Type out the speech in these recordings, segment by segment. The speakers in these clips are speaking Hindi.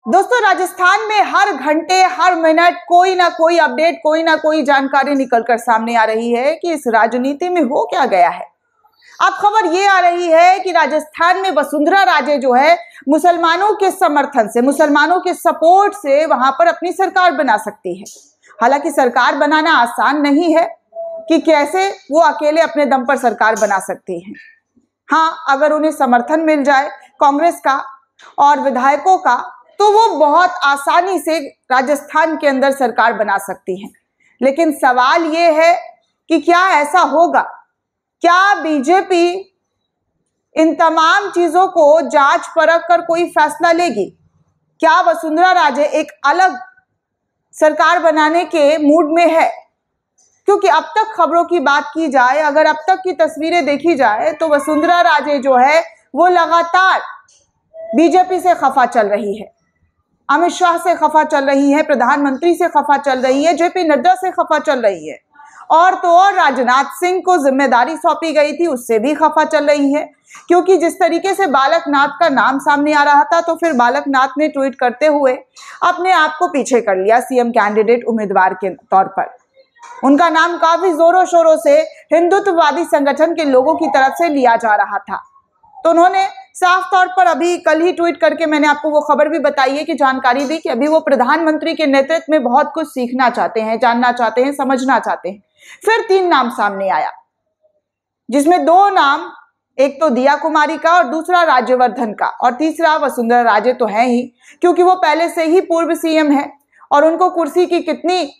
दोस्तों, राजस्थान में हर घंटे हर मिनट कोई ना कोई अपडेट, कोई ना कोई जानकारी निकलकर सामने आ रही है कि इस राजनीति में हो क्या गया है। अब खबर ये आ रही है कि राजस्थान में वसुंधरा राजे जो है मुसलमानों के समर्थन से, मुसलमानों के सपोर्ट से वहां पर अपनी सरकार बना सकती है। हालांकि सरकार बनाना आसान नहीं है कि कैसे वो अकेले अपने दम पर सरकार बना सकती है। हाँ, अगर उन्हें समर्थन मिल जाए कांग्रेस का और विधायकों का तो वो बहुत आसानी से राजस्थान के अंदर सरकार बना सकती है। लेकिन सवाल ये है कि क्या ऐसा होगा? क्या बीजेपी इन तमाम चीजों को जांच परख कर कोई फैसला लेगी? क्या वसुंधरा राजे एक अलग सरकार बनाने के मूड में है? क्योंकि अब तक खबरों की बात की जाए, अगर अब तक की तस्वीरें देखी जाए तो वसुंधरा राजे जो है वो लगातार बीजेपी से खफा चल रही है, अमित शाह से खफा चल रही है, प्रधानमंत्री से खफा चल रही है, जेपी नड्डा से खफा चल रही है, और तो और राजनाथ सिंह को जिम्मेदारी सौंपी गई थी उससे भी खफा चल रही है। क्योंकि जिस तरीके से बालक नाथ का नाम सामने आ रहा था तो फिर बालक नाथ ने ट्वीट करते हुए अपने आप को पीछे कर लिया सीएम कैंडिडेट उम्मीदवार के तौर पर। उनका नाम काफी जोरों शोरों से हिंदुत्ववादी संगठन के लोगों की तरफ से लिया जा रहा था। तो उन्होंने साफ तौर पर अभी कल ही ट्वीट करके मैंने आपको वो खबर भी बताई है कि जानकारी दी कि अभी वो प्रधानमंत्री के नेतृत्व में बहुत कुछ सीखना चाहते हैं, जानना चाहते हैं, समझना चाहते हैं। फिर 3 नाम सामने आया, जिसमें 2 नाम, एक तो दिया कुमारी का और दूसरा राज्यवर्धन का, और तीसरा वसुंधरा राजे तो है ही, क्योंकि वो पहले से ही पूर्व सीएम है और उनको कुर्सी की कितनी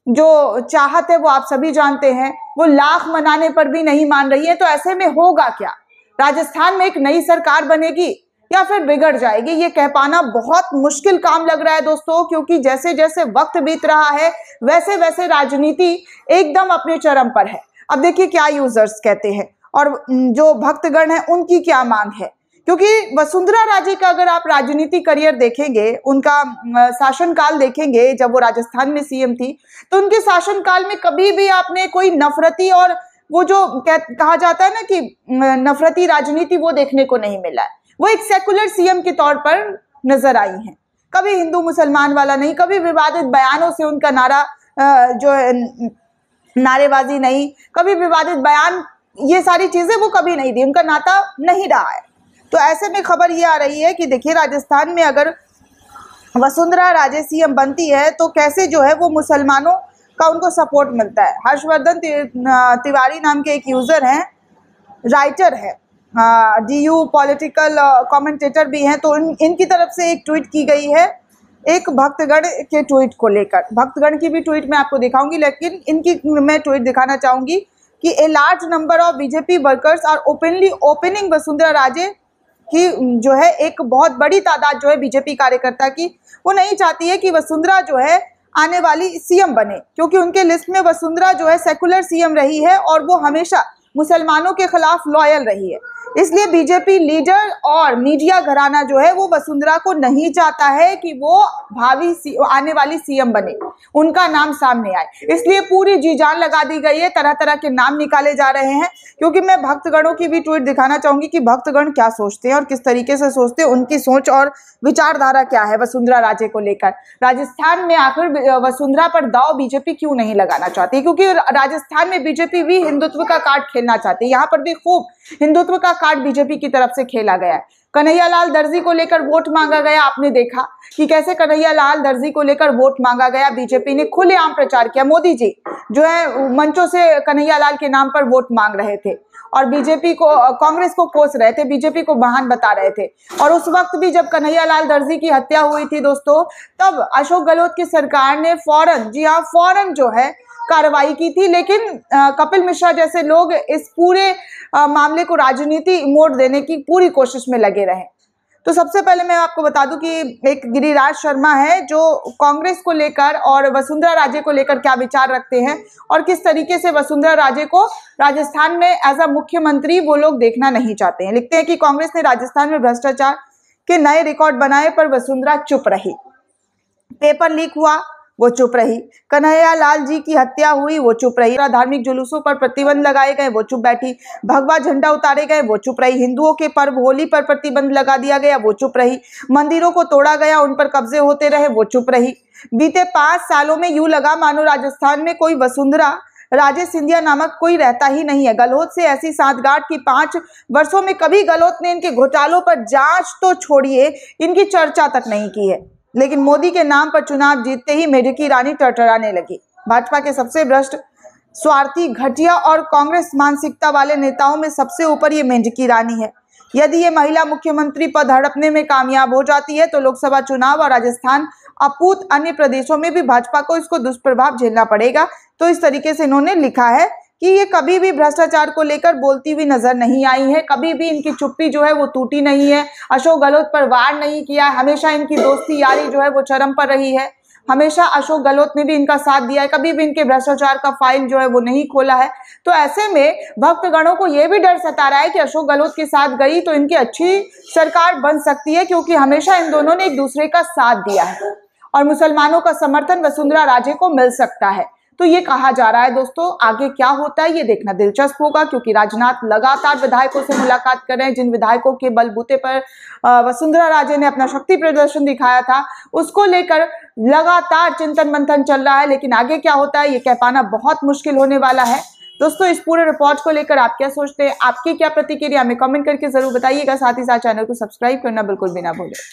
जो चाहत है वो आप सभी जानते हैं। वो लाख मनाने पर भी नहीं मान रही है। तो ऐसे में होगा क्या? राजस्थान में एक नई सरकार बनेगी या फिर बिगड़ जाएगी? ये कह पाना बहुत मुश्किल काम लग रहा है दोस्तों, क्योंकि जैसे जैसे वक्त बीत रहा है वैसे वैसे राजनीति एकदम अपने चरम पर है। अब देखिए क्या यूजर्स कहते हैं और जो भक्तगण है उनकी क्या मांग है। क्योंकि वसुंधरा राजे का अगर आप राजनीति करियर देखेंगे, उनका शासनकाल देखेंगे, जब वो राजस्थान में सीएम थी तो उनके शासनकाल में कभी भी आपने कोई नफरती और वो जो कहा जाता है ना कि नफरती राजनीति, वो देखने को नहीं मिला है। वो एक सेकुलर सीएम के तौर पर नजर आई हैं। कभी हिंदू मुसलमान वाला नहीं, कभी विवादित बयानों से उनका नारा जो है नारेबाजी नहीं, कभी विवादित बयान, ये सारी चीजें वो कभी नहीं दी, उनका नाता नहीं रहा है। तो ऐसे में खबर ये आ रही है कि देखिए राजस्थान में अगर वसुंधरा राजे सीएम बनती है तो कैसे जो है वो मुसलमानों का उनको सपोर्ट मिलता है। हर्षवर्धन तिवारी नाम के एक यूजर हैं, राइटर है, DU पॉलिटिकल कमेंटेटर भी हैं, तो इनकी तरफ से एक ट्वीट की गई है एक भक्तगण के ट्वीट को लेकर। भक्तगण की भी ट्वीट मैं आपको दिखाऊंगी, लेकिन इनकी मैं ट्वीट दिखाना चाहूंगी कि a large number of BJP workers are openly opening Vasundhara Raje की जो है एक बहुत बड़ी तादाद जो है बीजेपी कार्यकर्ता की वो नहीं चाहती है कि वसुंधरा जो है आने वाली सीएम बने, क्योंकि उनके लिस्ट में वसुंधरा जो है सेकुलर सीएम रही है और वो हमेशा मुसलमानों के खिलाफ लॉयल रही है। इसलिए बीजेपी लीडर और मीडिया घराना जो है वो वसुंधरा को नहीं चाहता है कि वो भावी आने वाली सीएम बने, उनका नाम सामने आए। इसलिए पूरी जी जान लगा दी गई है, तरह तरह के नाम निकाले जा रहे हैं। क्योंकि मैं भक्तगणों की भी ट्वीट दिखाना चाहूंगी कि भक्तगण क्या सोचते हैं और किस तरीके से सोचते हैं, उनकी सोच और विचारधारा क्या है वसुंधरा राजे को लेकर। राजस्थान में आखिर वसुंधरा पर दाव बीजेपी क्यों नहीं लगाना चाहती? क्योंकि राजस्थान में बीजेपी भी हिंदुत्व का कार्ड खेलना चाहती है। यहाँ पर भी खूब हिंदुत्व का कार्ड बीजेपी की तरफ से खेला गया है। कन्हैयालाल दर्जी को लेकर वोट मांगा गया, आपने देखा कि कैसे कन्हैयालाल दर्जी को लेकर वोट मांगा गया। बीजेपी ने खुलेआम प्रचार किया, मोदी जी जो है मंचों से कन्हैयालाल के नाम पर वोट मांग रहे थे और बीजेपी को, कांग्रेस को कोस रहे थे, बीजेपी को महान बता रहे थे। और उस वक्त भी जब कन्हैयालाल दर्जी की हत्या हुई थी दोस्तों, तब अशोक गहलोत की सरकार ने फौरन, जी हाँ फौरन जो है कार्रवाई की थी। लेकिन कपिल मिश्रा जैसे लोग इस पूरे मामले को राजनीति मोड़ देने की पूरी कोशिश में लगे रहे। तो सबसे पहले मैं आपको बता दूं कि एक गिरिराज शर्मा है जो कांग्रेस को लेकर और वसुंधरा राजे को लेकर क्या विचार रखते हैं और किस तरीके से वसुंधरा राजे को राजस्थान में एज अ मुख्यमंत्री वो लोग देखना नहीं चाहते हैं। लिखते हैं कि कांग्रेस ने राजस्थान में भ्रष्टाचार के नए रिकॉर्ड बनाए पर वसुंधरा चुप रही। पेपर लीक हुआ वो चुप रही। कन्हैया लाल जी की हत्या हुई, वो चुप रही। धार्मिक जुलूसों पर प्रतिबंध लगाए गए, वो चुप बैठी। भगवा झंडा उतारे गए, वो चुप रही। हिंदुओं के पर्व होली पर प्रतिबंध लगा दिया गया, वो चुप रही। मंदिरों को तोड़ा गया, उन पर कब्जे होते रहे, वो चुप रही। बीते 5 सालों में यूं लगा मानो राजस्थान में कोई वसुंधरा राजे सिंधिया नामक कोई रहता ही नहीं है। गहलोत से ऐसी सांठगांठ की 5 वर्षों में कभी गहलोत ने इनके घोटालों पर जांच तो छोड़िए, इनकी चर्चा तक नहीं की है। लेकिन मोदी के नाम पर चुनाव जीतते ही मेढकी रानी टरटराने लगी। भाजपा के सबसे भ्रष्ट, स्वार्थी, घटिया और कांग्रेस मानसिकता वाले नेताओं में सबसे ऊपर ये मेढकी रानी है। यदि ये महिला मुख्यमंत्री पद हड़पने में कामयाब हो जाती है तो लोकसभा चुनाव और राजस्थान अपूत अन्य प्रदेशों में भी भाजपा को इसको दुष्प्रभाव झेलना पड़ेगा। तो इस तरीके से इन्होंने लिखा है कि ये कभी भी भ्रष्टाचार को लेकर बोलती हुई नजर नहीं आई है, कभी भी इनकी चुप्पी जो है वो टूटी नहीं है, अशोक गहलोत पर वार नहीं किया, हमेशा इनकी दोस्ती यारी जो है वो चरम पर रही है, हमेशा अशोक गहलोत ने भी इनका साथ दिया है, कभी भी इनके भ्रष्टाचार का फाइल जो है वो नहीं खोला है। तो ऐसे में भक्तगणों को यह भी डर सता रहा है कि अशोक गहलोत के साथ गई तो इनकी अच्छी सरकार बन सकती है, क्योंकि हमेशा इन दोनों ने एक दूसरे का साथ दिया है और मुसलमानों का समर्थन वसुंधरा राजे को मिल सकता है। तो ये कहा जा रहा है दोस्तों, आगे क्या होता है ये देखना दिलचस्प होगा, क्योंकि राजनाथ लगातार विधायकों से मुलाकात कर रहे हैं। जिन विधायकों के बलबूते पर वसुंधरा राजे ने अपना शक्ति प्रदर्शन दिखाया था, उसको लेकर लगातार चिंतन मंथन चल रहा है। लेकिन आगे क्या होता है ये कह पाना बहुत मुश्किल होने वाला है। दोस्तों, इस पूरे रिपोर्ट को लेकर आप क्या सोचते हैं, आपकी क्या प्रतिक्रिया, हमें कमेंट करके जरूर बताइएगा। साथ ही साथ चैनल को सब्सक्राइब करना बिल्कुल भी ना भूलें।